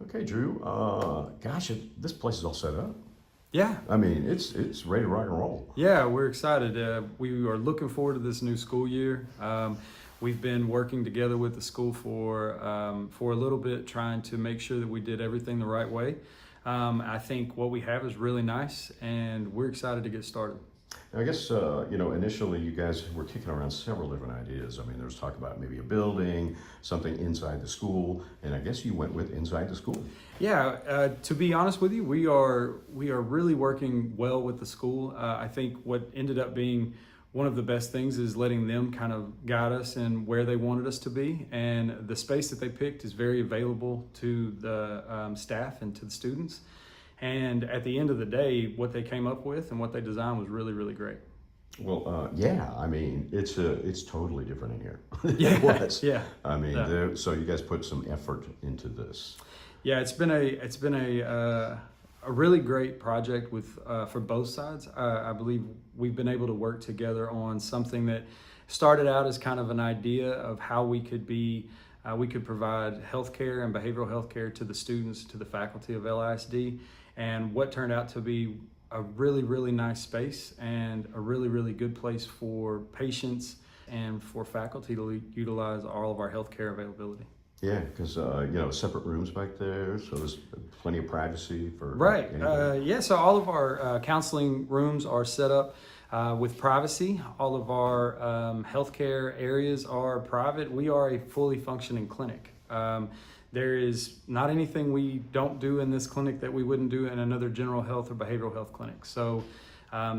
Okay, Drew. Gosh, this place is all set up. Yeah, I mean, it's ready to rock and roll. yeah, we're excited. We are looking forward to this new school year. We've been working together with the school for a little bit, trying to make sure that we did everything the right way. I think what we have is really nice, and we're excited to get started. Now, I guess initially you guys were kicking around several different ideas. I mean, there was talk about maybe a building, something inside the school, and I guess you went with inside the school. Yeah, to be honest with you, we are really working well with the school. I think what ended up being one of the best things is letting them kind of guide us in where they wanted us to be, and the space that they picked is very available to the staff and to the students. And at the end of the day, what they came up with and what they designed was really, really great. Well, yeah. I mean, it's totally different in here. Yeah, It was. yeah. I mean, Yeah. so you guys put some effort into this. Yeah, it's been a really great project with for both sides. I believe we've been able to work together on something that started out as kind of an idea of how we could provide healthcare and behavioral healthcare to the students, to the faculty of LISD, and what turned out to be a really, really nice space and a really, really good place for patients and for faculty to utilize all of our healthcare availability. Yeah, because separate rooms back there, so there's plenty of privacy for Right. anybody. Yeah, so all of our counseling rooms are set up with privacy. All of our healthcare areas are private. We are a fully functioning clinic. There is not anything we don't do in this clinic that we wouldn't do in another general health or behavioral health clinic. So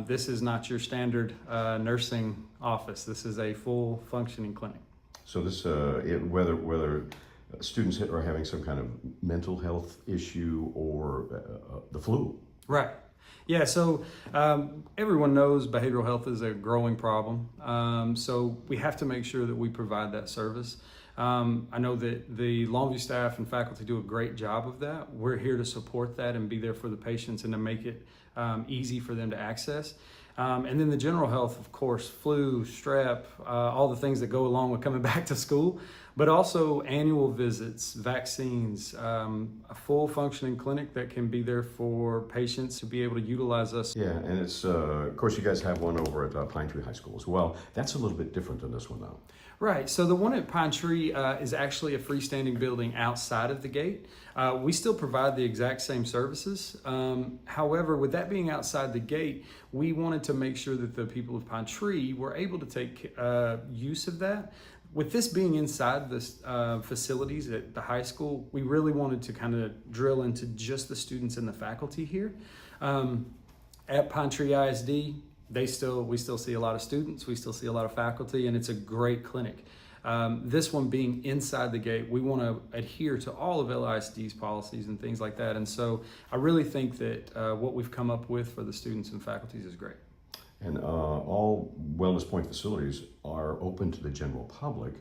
this is not your standard nursing office. This is a full functioning clinic. So this, whether students are having some kind of mental health issue or the flu. Right. Yeah, so everyone knows behavioral health is a growing problem. So we have to make sure that we provide that service. I know that the Longview staff and faculty do a great job of that. We're here to support that and be there for the patients and to make it easy for them to access. And then the general health, of course, flu, strep, all the things that go along with coming back to school, but also annual visits, vaccines, a full functioning clinic that can be there for patients to be able to utilize us. Yeah, and it's, of course, you guys have one over at Pointe High School as well. That's a little bit different than this one, though. Right, so the one at Pine Tree is actually a freestanding building outside of the gate. We still provide the exact same services. However, with that being outside the gate, we wanted to make sure that the people of Pine Tree were able to take use of that. With this being inside the facilities at the high school, we really wanted to kind of drill into just the students and the faculty here. At Pine Tree ISD, we still see a lot of students, we still see a lot of faculty, and it's a great clinic. This one being inside the gate, we want to adhere to all of LISD's policies and things like that. And so I really think that what we've come up with for the students and faculties is great. And all Wellness Point facilities are open to the general public.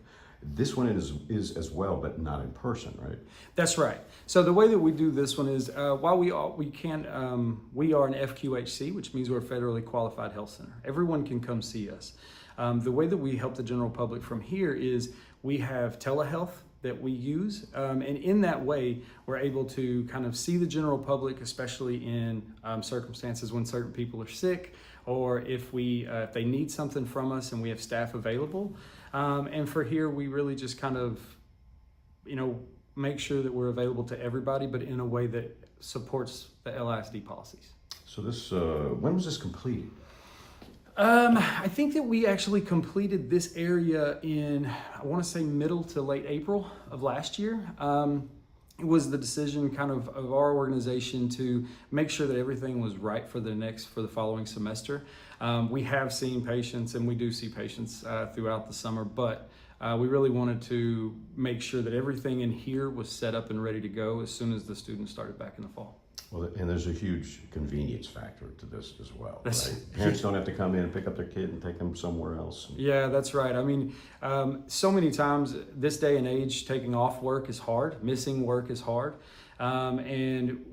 This one is as well, but not in person, right? That's right. So the way that we do this one is while we are an FQHC, which means we're a federally qualified health center. Everyone can come see us. The way that we help the general public from here is we have telehealth that we use, and in that way we're able to kind of see the general public, especially in circumstances when certain people are sick, or if they need something from us and we have staff available. And for here, we really just kind of, make sure that we're available to everybody, but in a way that supports the LISD policies. So this, when was this completed? I think that we actually completed this area in, I want to say middle to late April of last year. It was the decision kind of our organization to make sure that everything was right for the following semester. We have seen patients, and we do see patients throughout the summer, but we really wanted to make sure that everything in here was set up and ready to go as soon as the students started back in the fall. Well, and there's a huge convenience factor to this as well, That's, right? Parents don't have to come in and pick up their kid and take them somewhere else. Yeah, that's right. I mean, so many times this day and age, taking off work is hard, missing work is hard. And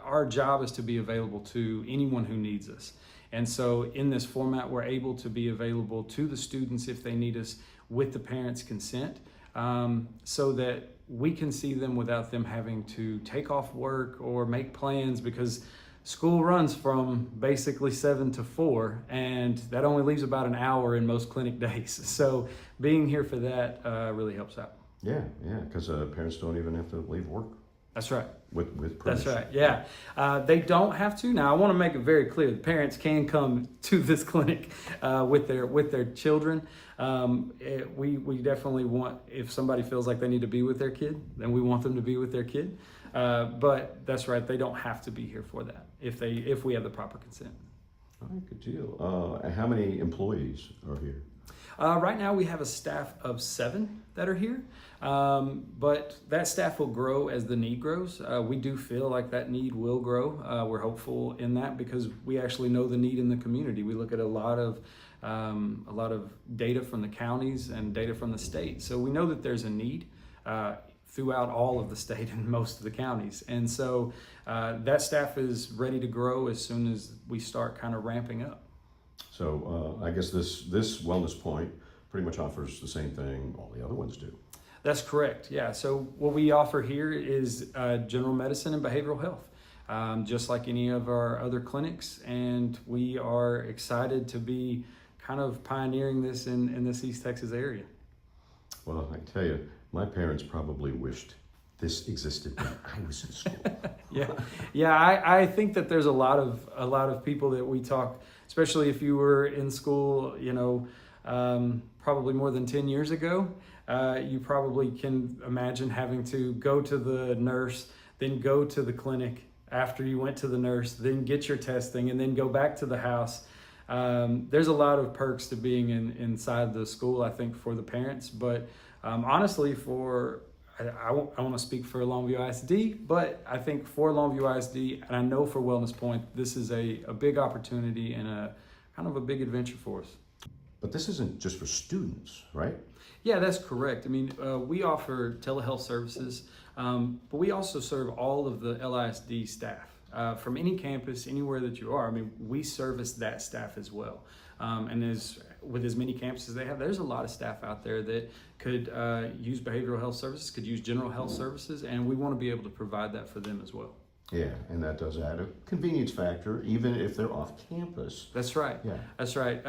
our job is to be available to anyone who needs us. And so in this format, we're able to be available to the students if they need us with the parents' consent, so that we can see them without them having to take off work or make plans, because school runs from basically 7 to 4, and that only leaves about an hour in most clinic days. So being here for that really helps out. Yeah, because parents don't even have to leave work. That's right. With That's permission. right. Yeah, they don't have to. Now, I want to make it very clear: the parents can come to this clinic with their children. We definitely want, if somebody feels like they need to be with their kid, then we want them to be with their kid. But that's right; they don't have to be here for that if we have the proper consent. All right, good deal. And how many employees are here? Right now we have a staff of 7 that are here, but that staff will grow as the need grows. We do feel like that need will grow. We're hopeful in that because we actually know the need in the community. We look at a lot of data from the counties and data from the state. So we know that there's a need throughout all of the state and most of the counties. And so that staff is ready to grow as soon as we start kind of ramping up. So I guess this Wellness Point pretty much offers the same thing all the other ones do. That's correct. Yeah. So what we offer here is general medicine and behavioral health, just like any of our other clinics. And we are excited to be kind of pioneering this in this East Texas area. Well, I can tell you, my parents probably wished this existed when I was in school. Yeah. I think that there's a lot of people that we talk, especially if you were in school, probably more than 10 years ago. You probably can imagine having to go to the nurse, then go to the clinic after you went to the nurse, then get your testing, and then go back to the house. There's a lot of perks to being inside the school, I think, for the parents. But honestly, I want to speak for Longview ISD, but I think for Longview ISD, and I know for Wellness Point, this is a big opportunity and a kind of a big adventure for us. But this isn't just for students, right? Yeah, that's correct. I mean, we offer telehealth services, but we also serve all of the LISD staff. From any campus, anywhere that you are, I mean, we service that staff as well. And with as many campuses they have, there's a lot of staff out there that could use behavioral health services, could use general health services, and we want to be able to provide that for them as well. Yeah, and that does add a convenience factor, even if they're off campus. That's right. Yeah. That's right.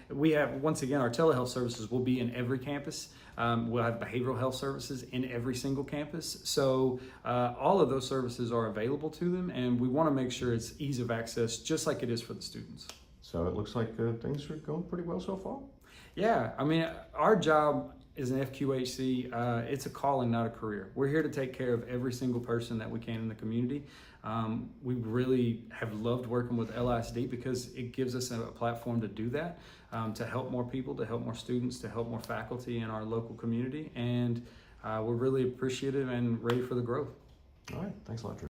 We have, once again, our telehealth services will be in every campus. We'll have behavioral health services in every single campus. So all of those services are available to them, and we want to make sure it's ease of access, just like it is for the students. So it looks like things are going pretty well so far. Yeah, I mean, our job as an FQHC, it's a calling, not a career. We're here to take care of every single person that we can in the community. We really have loved working with LISD because it gives us a platform to do that, to help more people, to help more students, to help more faculty in our local community. And we're really appreciative and ready for the growth. All right, thanks a lot, Drew.